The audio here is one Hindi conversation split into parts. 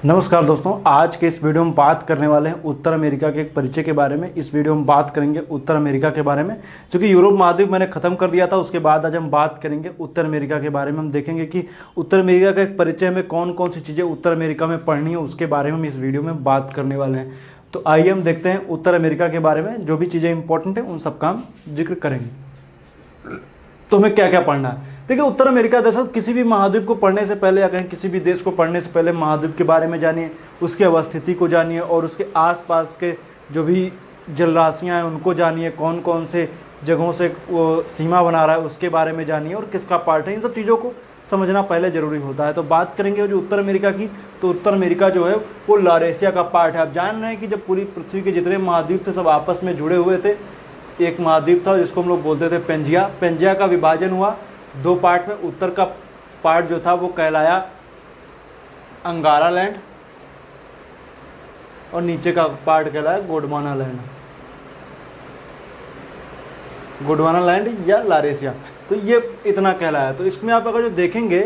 नमस्कार दोस्तों, आज के इस वीडियो में बात करने वाले हैं उत्तर अमेरिका के एक परिचय के बारे में। इस वीडियो में बात करेंगे उत्तर अमेरिका के बारे में, क्योंकि यूरोप महाद्वीप मैंने ख़त्म कर दिया था। उसके बाद आज हम बात करेंगे उत्तर अमेरिका के बारे में। हम देखेंगे कि उत्तर अमेरिका का एक परिचय में कौन कौन सी चीज़ें उत्तर अमेरिका में पढ़नी है, उसके बारे में हम इस वीडियो में बात करने वाले हैं। तो आइए हम देखते हैं उत्तर अमेरिका के बारे में, जो भी चीज़ें इंपॉर्टेंट हैं उन सब का हम जिक्र करेंगे। तो हमें क्या क्या पढ़ना है? देखिए, उत्तर अमेरिका दरअसल किसी भी महाद्वीप को पढ़ने से पहले या कहीं किसी भी देश को पढ़ने से पहले महाद्वीप के बारे में जानिए, उसकी अवस्थिति को जानिए और उसके आसपास के जो भी जलराशियाँ हैं उनको जानिए, कौन कौन से जगहों से वो सीमा बना रहा है उसके बारे में जानिए और किसका पार्ट है। इन सब चीज़ों को समझना पहले ज़रूरी होता है। तो बात करेंगे जो उत्तर अमेरिका की, तो उत्तर अमेरिका जो है वो लॉरेशिया का पार्ट है। आप जान रहे हैं कि जब पूरी पृथ्वी के जितने महाद्वीप थे सब आपस में जुड़े हुए थे। एक महाद्वीप था जिसको हम लोग बोलते थे पेंजिया। पेंजिया का विभाजन हुआ दो पार्ट में। उत्तर का पार्ट जो था वो कहलाया अंगारा लैंड और नीचे का पार्ट कहलाया गोंडवाना लैंड, गोंडवाना लैंड या लॉरेशिया। तो ये इतना कहलाया। तो इसमें आप अगर जो देखेंगे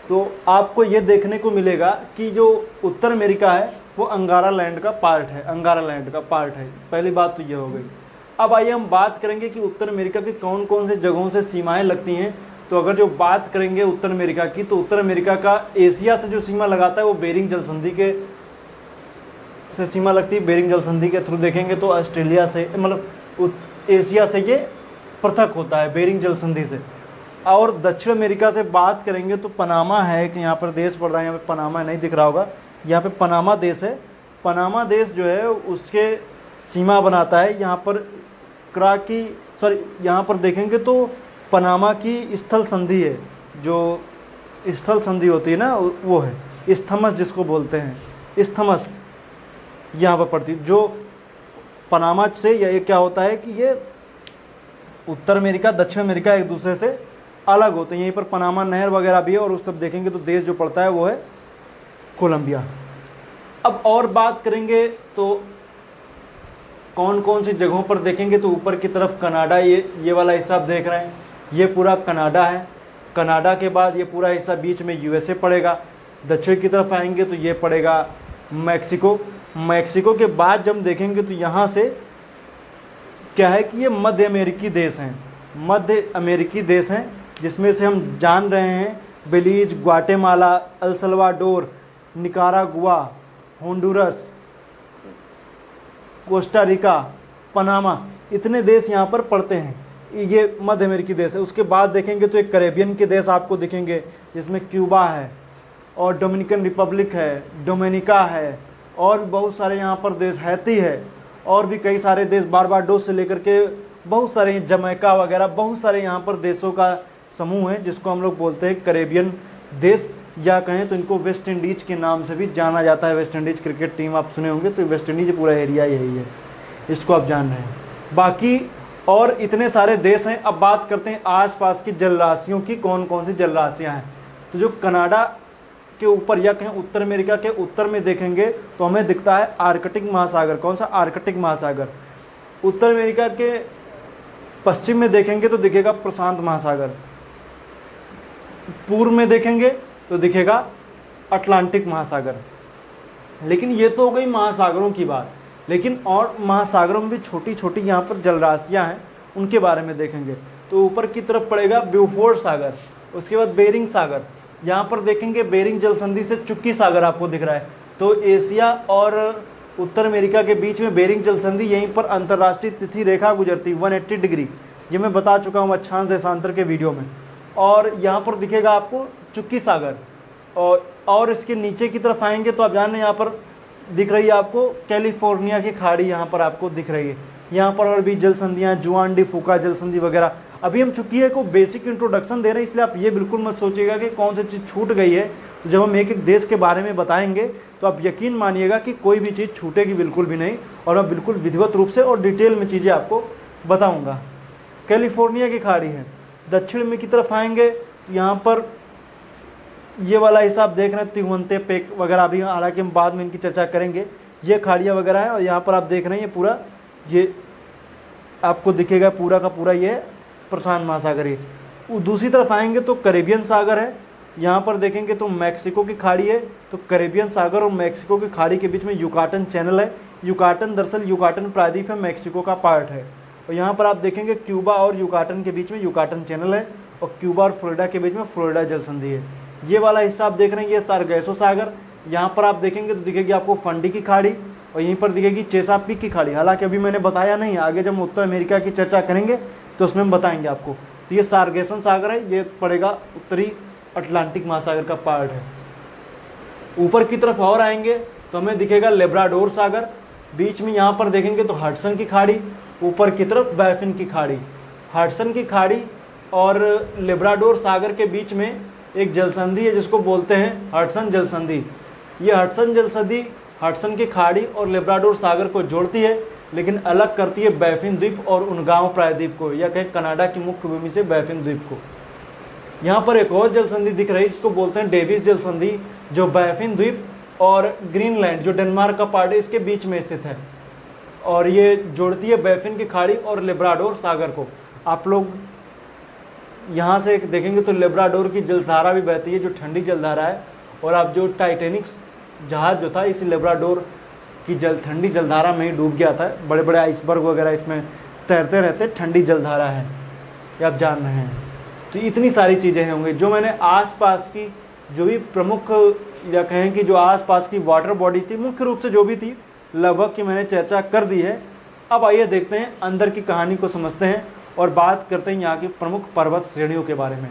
तो आपको ये देखने को मिलेगा कि जो उत्तर अमेरिका है वो अंगारा लैंड का पार्ट है, अंगारा लैंड का पार्ट है। पहली बात तो ये हो गई। अब आइए हम बात करेंगे कि उत्तर अमेरिका की कौन कौन से जगहों से सीमाएं लगती हैं। तो अगर जो बात करेंगे उत्तर अमेरिका की, तो उत्तर अमेरिका का एशिया से जो सीमा लगाता है वो बेरिंग जल संधि के से सीमा लगती है। बेरिंग जल संधि के थ्रू देखेंगे तो ऑस्ट्रेलिया से, मतलब एशिया से ये पृथक होता है बेरिंग जल संधि से। और दक्षिण अमेरिका से बात करेंगे तो पनामा है, कि यहाँ पर देश पड़ रहा है, यहाँ पे पनामा नहीं दिख रहा होगा, यहाँ पे पनामा देश है। पनामा देश जो है उसके सीमा बनाता है यहाँ पर यहाँ पर देखेंगे तो पनामा की स्थल संधि है, जो स्थल संधि होती है ना वो है इस्थमस जिसको बोलते हैं, इस्थमस यहाँ पर पड़ती है। जो पनामा से ये क्या होता है कि ये उत्तर अमेरिका दक्षिण अमेरिका एक दूसरे से अलग होते हैं। यहीं पर पनामा नहर वगैरह भी है और उस तरफ देखेंगे तो देश जो पड़ता है वो है कोलंबिया। अब और बात करेंगे तो कौन कौन सी जगहों पर देखेंगे तो ऊपर की तरफ कनाडा, ये वाला हिस्सा आप देख रहे हैं, ये पूरा कनाडा है। कनाडा के बाद ये पूरा हिस्सा बीच में यूएसए पड़ेगा। दक्षिण की तरफ आएंगे तो ये पड़ेगा मैक्सिको। मैक्सिको के बाद जब देखेंगे तो यहाँ से क्या है कि ये मध्य अमेरिकी देश हैं, मध्य अमेरिकी देश हैं, जिसमें से हम जान रहे हैं Belize, Guatemala, El Salvador, Nicaragua, Honduras, Costa Rica, Panama, इतने देश यहाँ पर पड़ते हैं। ये मध्य अमेरिकी देश है। उसके बाद देखेंगे तो एक कैरेबियन के देश आपको दिखेंगे, जिसमें क्यूबा है और डोमिनिकन रिपब्लिक है, डोमिनिका है और बहुत सारे यहाँ पर देश, हैती है और भी कई सारे देश, बारबाडोस से लेकर के बहुत सारे, जमैका वगैरह, बहुत सारे यहाँ पर देशों का समूह है जिसको हम लोग बोलते हैं कैरेबियन देश, या कहें तो इनको वेस्ट इंडीज़ के नाम से भी जाना जाता है। वेस्ट इंडीज़ क्रिकेट टीम आप सुने होंगे, तो वेस्ट इंडीज़ पूरा एरिया यही है, इसको आप जान रहे हैं। बाकी और इतने सारे देश हैं। अब बात करते हैं आसपास की जलराशियों की, कौन कौन सी जलराशियाँ हैं। तो जो कनाडा के ऊपर या कहें उत्तर अमेरिका के उत्तर में देखेंगे तो हमें दिखता है आर्कटिक महासागर। कौन सा? आर्कटिक महासागर। उत्तर अमेरिका के पश्चिम में देखेंगे तो दिखेगा प्रशांत महासागर। पूर्व में देखेंगे तो दिखेगा अटलांटिक महासागर। लेकिन ये तो हो गई महासागरों की बात, लेकिन और महासागरों में भी छोटी छोटी यहाँ पर जलराशियाँ हैं, उनके बारे में देखेंगे तो ऊपर की तरफ पड़ेगा ब्यूफोर्ड सागर, उसके बाद बेरिंग सागर। यहाँ पर देखेंगे बेरिंग जल संधि से चुक्की सागर आपको दिख रहा है। तो एशिया और उत्तर अमेरिका के बीच में बेरिंग जल संधि, यहीं पर अंतर्राष्ट्रीय तिथि रेखा गुजरती 180 डिग्री। ये मैं बता चुका हूँ अक्षांश देशांतर के वीडियो में। और यहाँ पर दिखेगा आपको चुक्की सागर। और इसके नीचे की तरफ आएंगे तो आप जान रहे हैं यहाँ पर दिख रही है आपको कैलिफोर्निया की खाड़ी, यहाँ पर आपको दिख रही है। यहाँ पर और भी जल संधियाँ, जुआन डी फूका जल संधि वगैरह। अभी हम चुकी है को बेसिक इंट्रोडक्शन दे रहे हैं, इसलिए आप ये बिल्कुल मत सोचिएगा कि कौन सी चीज़ छूट गई है। तो जब हम एक एक देश के बारे में बताएंगे तो आप यकीन मानिएगा कि कोई भी चीज़ छूटेगी बिल्कुल भी नहीं, और मैं बिल्कुल विधिवत रूप से और डिटेल में चीज़ें आपको बताऊँगा। कैलिफोर्निया की खाड़ी है। दक्षिण में की तरफ आएंगे यहाँ पर ये वाला हिस्सा आप देख रहे हैं, तिगुंते पेक वगैरह, अभी हालांकि हम बाद में इनकी चर्चा करेंगे। ये खाड़ियाँ वगैरह हैं और यहाँ पर आप देख रहे हैं ये पूरा, ये आपको दिखेगा पूरा का पूरा ये प्रशांत महासागर है। दूसरी तरफ आएंगे तो कैरेबियन सागर है, यहाँ पर देखेंगे तो मैक्सिको की खाड़ी है, तो कैरेबियन सागर और मैक्सिको की खाड़ी के बीच में युकाटन चैनल है। युकाटन दरअसल युकाटन प्रायद्वीप है, मैक्सिको का पार्ट है। और यहाँ पर आप देखेंगे क्यूबा और युकाटन के बीच में युकाटन चैनल है, और क्यूबा और फ्लोरिडा के बीच में फ्लोरिडा जल संधि है। ये वाला हिस्सा आप देख रहे हैं, ये सारगैसो सागर। यहाँ पर आप देखेंगे तो दिखेगी आपको फंडी की खाड़ी, और यहीं पर दिखेगी चेसापीक की खाड़ी। हालांकि अभी मैंने बताया नहीं, आगे जब हम उत्तर अमेरिका की चर्चा करेंगे तो उसमें हम बताएंगे आपको। तो ये सारगेसन सागर है, ये पड़ेगा उत्तरी अटलांटिक महासागर का पार्ट है। ऊपर की तरफ और आएंगे तो हमें दिखेगा लेब्राडोर सागर, बीच में यहाँ पर देखेंगे तो हडसन की खाड़ी, ऊपर की तरफ बैफिन की खाड़ी। हडसन की खाड़ी और लेब्राडोर सागर के बीच में एक जलसंधि है जिसको बोलते हैं हडसन जलसंधि। ये हडसन जलसंधि हडसन की खाड़ी और लेब्राडोर सागर को जोड़ती है, लेकिन अलग करती है बैफिन द्वीप और उनगांव प्रायद्वीप को, या कहीं कनाडा की मुख्य भूमि से बैफिन द्वीप को। यहाँ पर एक और जलसंधि दिख रही है जिसको बोलते हैं डेविस जलसंधि, जो बैफिन द्वीप और ग्रीनलैंड जो डेनमार्क का पार्ट है इसके बीच में स्थित है, और ये जोड़ती है बैफिन की खाड़ी और लेब्राडोर सागर को। आप लोग यहाँ से देखेंगे तो लेब्राडोर की जलधारा भी बहती है, जो ठंडी जलधारा है। और आप जो टाइटैनिक जहाज़ जो था इस लेब्राडोर की ठंडी जलधारा में ही डूब गया था। बड़े बड़े आइसबर्ग वगैरह इसमें तैरते रहते, ठंडी जलधारा है, ये आप जान रहे हैं। तो इतनी सारी चीज़ें होंगी जो मैंने आसपास की जो भी प्रमुख, या कहें कि जो आसपास की वाटर बॉडी थी, मुख्य रूप से जो भी थी लगभग की मैंने चर्चा कर दी है। अब आइए देखते हैं अंदर की कहानी को समझते हैं और बात करते हैं यहाँ की प्रमुख पर्वत श्रेणियों के बारे में।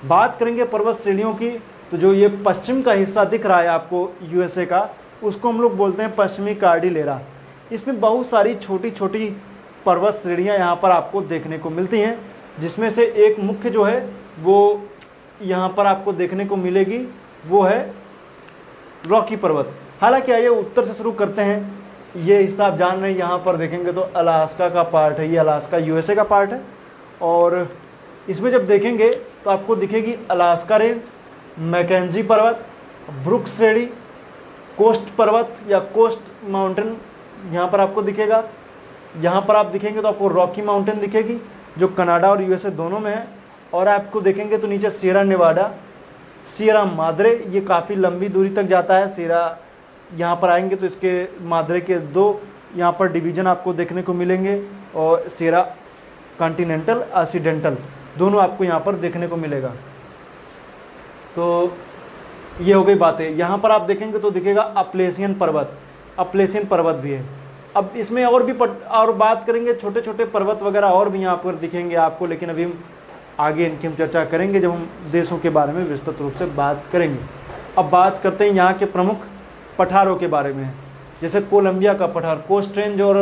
बात करेंगे पर्वत श्रेणियों की, तो जो ये पश्चिम का हिस्सा दिख रहा है आपको यूएसए का, उसको हम लोग बोलते हैं पश्चिमी कार्डिलेरा। इसमें बहुत सारी छोटी छोटी पर्वत श्रेणियाँ यहाँ पर आपको देखने को मिलती हैं, जिसमें से एक मुख्य जो है वो यहाँ पर आपको देखने को मिलेगी, वो है रॉकी पर्वत। हालांकि आइए उत्तर से शुरू करते हैं। ये हिस्सा आप जान रहे हैं, यहाँ पर देखेंगे तो अलास्का का पार्ट है, ये अलास्का यूएसए का पार्ट है। और इसमें जब देखेंगे तो आपको दिखेगी अलास्का रेंज, मैकेंजी पर्वत, ब्रुक श्रेणी, कोस्ट पर्वत या कोस्ट माउंटेन यहाँ पर आपको दिखेगा। यहाँ पर आप दिखेंगे तो आपको रॉकी माउंटेन दिखेगी जो कनाडा और यूएसए दोनों में है। और आपको देखेंगे तो नीचे सियरा नेवाडा, सियरा माद्रे, ये काफ़ी लंबी दूरी तक जाता है। सियरा यहाँ पर आएंगे तो इसके माद्रे के दो यहाँ पर डिवीज़न आपको देखने को मिलेंगे, और सियरा कॉन्टिनेंटल ऑक्सीडेंटल दोनों आपको यहाँ पर देखने को मिलेगा। तो ये हो गई बातें। यहाँ पर आप देखेंगे तो दिखेगा अपलेशियन पर्वत, अपलेशियन पर्वत भी है। अब इसमें और भी और बात करेंगे, छोटे छोटे पर्वत वगैरह और भी यहाँ पर दिखेंगे आपको, लेकिन अभी हम आगे इनकी हम चर्चा करेंगे जब हम देशों के बारे में विस्तृत रूप से बात करेंगे। अब बात करते हैं यहाँ के प्रमुख पठारों के बारे में। जैसे कोलंबिया का पठार, कोस्ट रेंज और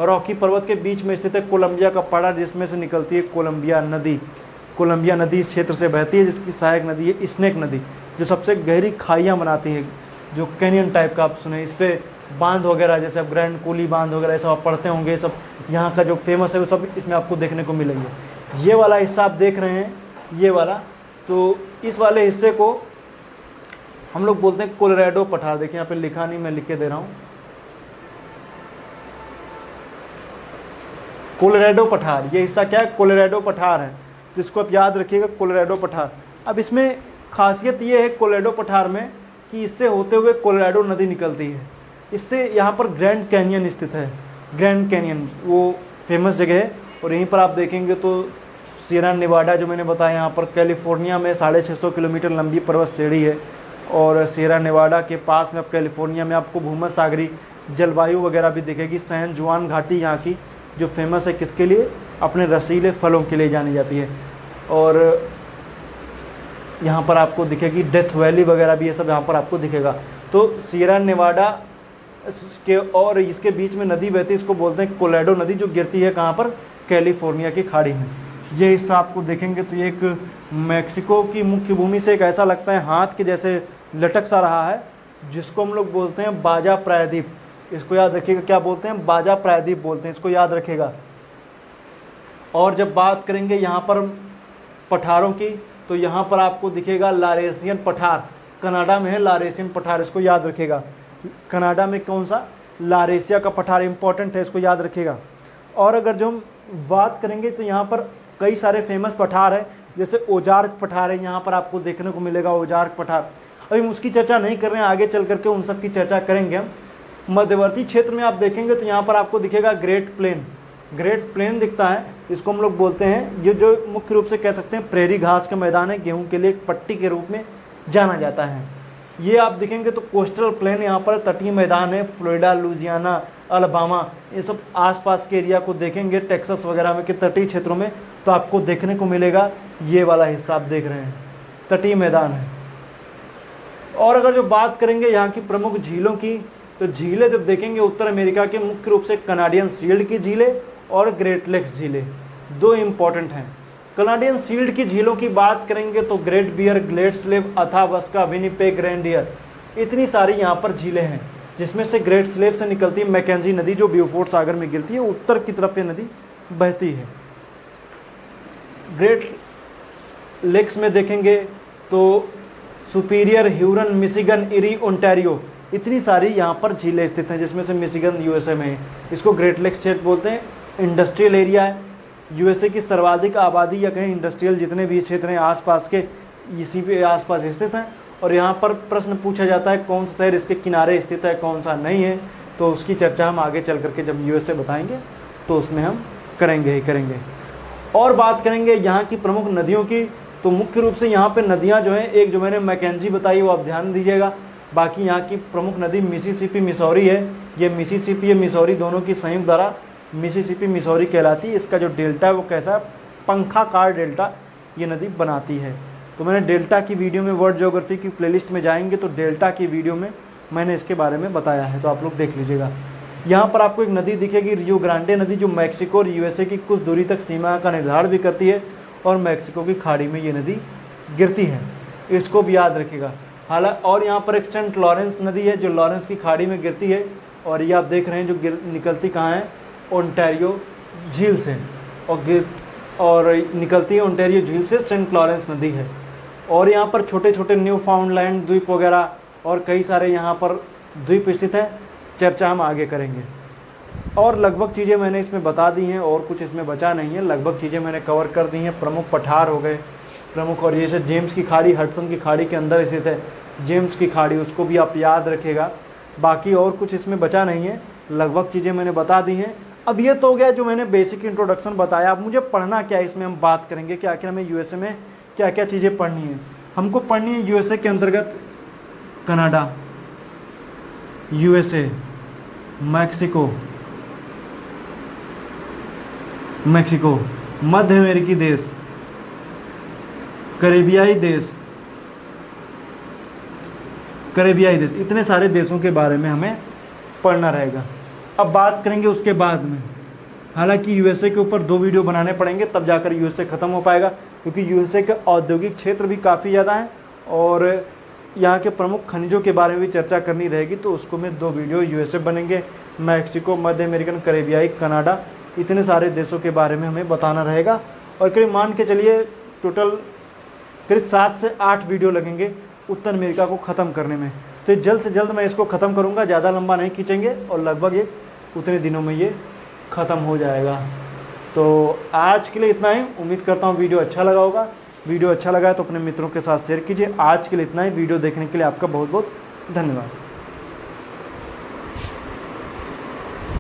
रॉकी पर्वत के बीच में स्थित है कोलंबिया का पठार, जिसमें से निकलती है कोलंबिया नदी। कोलंबिया नदी इस क्षेत्र से बहती है, जिसकी सहायक नदी है स्नेक नदी, जो सबसे गहरी खाइयाँ बनाती है, जो कैनियन टाइप का आप सुने। इस पर बांध वगैरह, जैसे आप ग्रैंड कूली बांध वगैरह ये सब आप पढ़ते होंगे, ये सब यहाँ का जो फेमस है वो सब इसमें आपको देखने को मिलेंगे। ये वाला हिस्सा आप देख रहे हैं, ये वाला, तो इस वाले हिस्से को हम लोग बोलते हैं कोलोराडो पठार। देखिए यहाँ पे लिखा नहीं, मैं लिख के दे रहा हूँ, कोलोराडो पठार। ये हिस्सा क्या है? कोलोराडो पठार है, तो इसको आप याद रखिएगा, कोलोराडो पठार। अब इसमें खासियत ये है कोलोराडो पठार में कि इससे होते हुए कोलोराडो नदी निकलती है। इससे यहाँ पर ग्रैंड कैनियन स्थित है, ग्रैंड कैनियन वो फेमस जगह है। और यहीं पर आप देखेंगे तो सियरा नेवाडा जो मैंने बताया, यहाँ पर कैलिफोर्निया में 650 किलोमीटर लंबी पर्वत श्रेणी है। और सियरा नेवाडा के पास में अब कैलिफोर्निया में आपको भूमध्य सागरी जलवायु वगैरह भी दिखेगी। सैन जुआन घाटी यहाँ की जो फेमस है किसके लिए? अपने रसीले फलों के लिए जानी जाती है। और यहाँ पर आपको दिखेगी डेथ वैली वगैरह भी, ये सब यहाँ पर आपको दिखेगा। तो सियरा नेवाडा के और इसके बीच में नदी बहती है, इसको बोलते हैं कोलोराडो नदी, जो गिरती है कहाँ पर? कैलिफोर्निया की खाड़ी में। ये हिस्सा आपको देखेंगे तो ये एक मैक्सिको की मुख्य भूमि से एक ऐसा लगता है हाथ के जैसे लटक सा रहा है, जिसको हम लोग बोलते हैं बाजा प्रायद्वीप। इसको याद रखिएगा, क्या बोलते हैं? बाजा प्रायद्वीप बोलते हैं, इसको याद रखिएगा। और जब बात करेंगे यहाँ पर पठारों की, तो यहाँ पर आपको दिखेगा लारेशियन पठार, कनाडा में है लारेशियन पठार, इसको याद रखिएगा। कनाडा में कौन सा? लारेशिया का पठार इंपॉर्टेंट है, इसको याद रखिएगा। और अगर जो हम बात करेंगे तो यहाँ पर कई सारे फेमस पठार हैं, जैसे ओजार्क पठार है, यहाँ पर आपको देखने को मिलेगा ओजार्क पठार। अभी हम उसकी चर्चा नहीं कर रहे हैं, आगे चल करके उन सब की चर्चा करेंगे हम। मध्यवर्ती क्षेत्र में आप देखेंगे तो यहाँ पर आपको दिखेगा ग्रेट प्लेन दिखता है, इसको हम लोग बोलते हैं, ये जो मुख्य रूप से कह सकते हैं प्रेरी घास का मैदान है, गेहूं के लिए एक पट्टी के रूप में जाना जाता है। ये आप देखेंगे तो कोस्टल प्लेन, यहाँ पर तटीय मैदान है, फ्लोरिडा, लुजियाना, अलाबामा, ये सब आसपास के एरिया को देखेंगे, टेक्सास वगैरह में के तटीय क्षेत्रों में तो आपको देखने को मिलेगा ये वाला हिस्सा आप देख रहे हैं, तटीय मैदान है। और अगर जो बात करेंगे यहाँ की प्रमुख झीलों की, तो झीलें जब देखेंगे उत्तर अमेरिका के मुख्य रूप से कनाडियन शील्ड की झीलें और ग्रेट लेक्स झीलें, दो इंपॉर्टेंट हैं। कनाडियन शील्ड की झीलों की बात करेंगे तो Great Bear, Great Slave, Athabasca, Winnipeg, Reindeer, इतनी सारी यहाँ पर झीलें हैं, जिसमें से ग्रेट स्लेव से निकलती है मैकेंजी नदी जो ब्यूफोर्ट सागर में गिरती है, उत्तर की तरफ ये नदी बहती है। ग्रेट लेक्स में देखेंगे तो superior, Hurun, Michigan, eri, Ontario, इतनी सारी यहाँ पर झीलें स्थित हैं, जिसमें से मिशिगन यूएसए में है। इसको ग्रेट लेक्स क्षेत्र बोलते हैं। इंडस्ट्रियल एरिया है, यूएसए की सर्वाधिक आबादी या कहीं इंडस्ट्रियल जितने भी क्षेत्र हैं आसपास के, इसी पे आसपास स्थित हैं। और यहाँ पर प्रश्न पूछा जाता है कौन सा शहर इसके किनारे स्थित है, कौन सा नहीं है, तो उसकी चर्चा हम आगे चल करके जब यूएसए बताएंगे तो उसमें हम करेंगे ही करेंगे। और बात करेंगे यहाँ की प्रमुख नदियों की, तो मुख्य रूप से यहाँ पे नदियाँ जो हैं, एक जो मैंने मैकेंजी बताई वो आप ध्यान दीजिएगा। बाकी यहाँ की प्रमुख नदी मिसिसिपी, मिसौरी है। ये मिसिसिपी या मिसौरी दोनों की संयुक्त धारा मिसिसिपी मिसौरी कहलाती है। इसका जो डेल्टा है वो कैसा है, पंखाकार डेल्टा ये नदी बनाती है। तो मैंने डेल्टा की वीडियो में, वर्ल्ड ज्योग्राफी की प्लेलिस्ट में जाएंगे तो डेल्टा की वीडियो में मैंने इसके बारे में बताया है, तो आप लोग देख लीजिएगा। यहाँ पर आपको एक नदी दिखेगी, रियो ग्रांडे नदी, जो मैक्सिको और यूएसए की कुछ दूरी तक सीमा का निर्धारण भी करती है और मैक्सिको की खाड़ी में ये नदी गिरती है, इसको भी याद रखिएगा। हालांकि और यहाँ पर एक सेंट लॉरेंस नदी है जो लॉरेंस की खाड़ी में गिरती है, और ये आप देख रहे हैं जो निकलती कहाँ है, ओंटारियो झील से, और निकलती है ओंटारियो झील से, सेंट लॉरेंस नदी है। और यहाँ पर छोटे छोटे न्यू फाउंडलैंड द्वीप वगैरह और कई सारे यहाँ पर द्वीप स्थित है, चर्चा हम आगे करेंगे। और लगभग चीज़ें मैंने इसमें बता दी हैं, और कुछ इसमें बचा नहीं है, लगभग चीज़ें मैंने कवर कर दी हैं। प्रमुख पठार हो गए प्रमुख, और ये से जेम्स की खाड़ी, हडसन की खाड़ी के अंदर स्थित है जेम्स की खाड़ी, उसको भी आप याद रखिएगा। बाकी और कुछ इसमें बचा नहीं है, लगभग चीज़ें मैंने बता दी हैं। अब ये तो हो गया जो मैंने बेसिक इंट्रोडक्शन बताया। अब मुझे पढ़ना क्या है, इसमें हम बात करेंगे कि आखिर हमें यूएसए में क्या क्या चीज़ें पढ़नी है। हमको पढ़नी है यूएसए के अंतर्गत कनाडा, यूएसए, मैक्सिको, मध्य अमेरिकी देश, करेबियाई देश, इतने सारे देशों के बारे में हमें पढ़ना रहेगा। अब बात करेंगे उसके बाद में, हालांकि यूएसए के ऊपर 2 वीडियो बनाने पड़ेंगे तब जाकर यूएसए ख़त्म हो पाएगा, क्योंकि यूएसए के औद्योगिक क्षेत्र भी काफ़ी ज़्यादा हैं और यहाँ के प्रमुख खनिजों के बारे में भी चर्चा करनी रहेगी, तो उसको में 2 वीडियो यूएसए बनेंगे। मैक्सिको, मध्य अमेरिकन, करेबियाई, कनाडा, इतने सारे देशों के बारे में हमें बताना रहेगा। और करीब मान के चलिए टोटल करीब 7 से 8 वीडियो लगेंगे उत्तर अमेरिका को ख़त्म करने में। तो जल्द से जल्द मैं इसको ख़त्म करूँगा, ज़्यादा लंबा नहीं खींचेंगे और लगभग ये उतने दिनों में ये ख़त्म हो जाएगा। तो आज के लिए इतना ही, उम्मीद करता हूँ वीडियो अच्छा लगा होगा। वीडियो अच्छा लगा है तो अपने मित्रों के साथ शेयर कीजिए। आज के लिए इतना ही, वीडियो देखने के लिए आपका बहुत बहुत धन्यवाद।